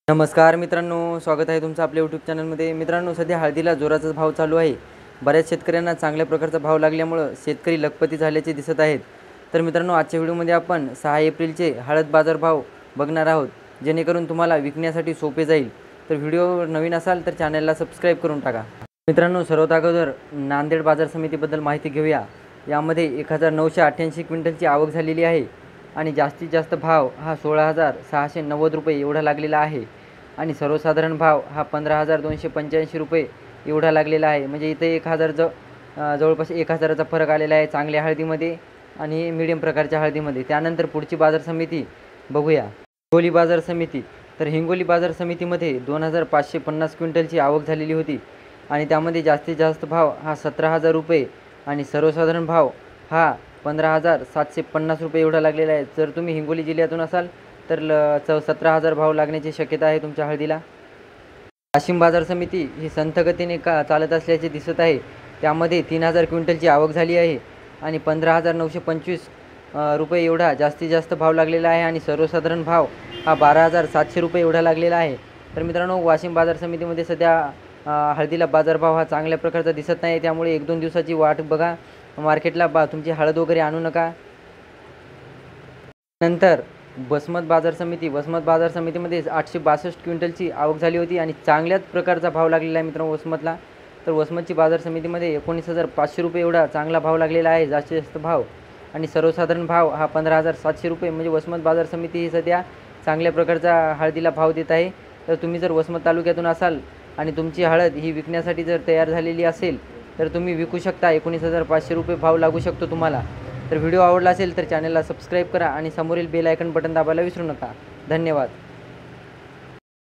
नमस्कार मित्रांनो, स्वागत आहे तुमचं आपल्या यूट्यूब चॅनलमध्ये। मित्रांनो, सध्या हळदीला जोराचा भाव चालू आहे। बऱ्याच शेतकऱ्यांना चांगल्या प्रकारचा भाव लागल्यामुळे शेतकरी लखपती झाल्याचे दिसत आहेत। तर मित्रांनो, आजच्या व्हिडिओमध्ये आपण 6 एप्रिलचे हळद बाजार भाव बघणार आहोत, जेणेकरून तुम्हाला विकण्यासाठी सोपे जाईल। तर व्हिडिओ नवीन असाल तर चॅनलला सबस्क्राइब करून टाका। मित्रांनो, सर्वात अगोदर नांदेड बाजार समितीबद्दल माहिती घेऊया। यामध्ये 1988 क्विंटलची आवक झालेली आहे आणि जास्तीत जास्त भाव हा 16,690 रुपये एवढा लागलेला आहे आणि सर्वसाधारण भाव हा 15,285 रुपये एवढा लागलेला आहे। म्हणजे इथे 1,000 जवळपास 1,000चा फरक आलेला आहे चांगल्या हळदीमध्ये आणि मीडियम प्रकारच्या हळदीमध्ये। त्यानंतर पुढची बाजार समिती बघूया, हिंगोली बाजार समिती। तर हिंगोली बाजार समितीमध्ये 2,550 क्विंटलची आवक झालेली होती आणि त्यामध्ये जास्तीत जास्त भाव हा 17,000 रुपये आणि सर्वसाधारण भाव हा 15,750 रुपये एवढा लागलेला आहे। जर तुम्ही हिंगोली जिल्ह्यातून असाल तर 17,000 भाव लागण्याची शक्यता आहे तुमच्या हळदीला। वाशिम बाजार समिती ही संथ गतीने चालत असल्याचे दिसत आहे। त्यामध्ये 3,000 क्विंटलची आवक झाली आहे आणि 15,925 रुपये एवढा जास्तीत जास्त भाव लागलेला आहे आणि सर्वसाधारण भाव हा 12,700 रुपये एवढा लागलेला आहे। तर मित्रांनो, वाशिम बाजार समितीमध्ये सध्या हळदीला बाजारभाव हा चांगल्या प्रकारचा दिसत नाही, त्यामुळे 1-2 दिवसाची वाट बघा। मार्केटला तुमची हळद वगैरे आणू नका। नंतर वसमत बाजार समितीमध्ये 862 क्विंटलची आवक झाली होती आणि चांगल्याच प्रकारचा भाव लागलेला आहे मित्रांनो वसमतला। तर वसमतची बाजार समितीमध्ये 19,500 रुपये एवढा चांगला भाव लागलेला आहे, जास्तीत जास्त भाव आणि सर्वसाधारण भाव हा 15,700 रुपये। म्हणजे वसमत बाजार समिती ही सध्या चांगल्या प्रकारचा हळदीला भाव देत आहे। तर तुम्ही जर वसमत तालुक्यातून असाल आणि तुमची हळद ही विकण्यासाठी जर तयार झालेली असेल तर तुम्ही विकू शकता। 19,500 रुपये भाव लागू शकतो तुम्हाला। तर व्हिडिओ आवडला असेल तर चॅनलला सबस्क्राइब करा आणि समोरील बेल आयकॉन बटन दाबायला विसरू नका। धन्यवाद।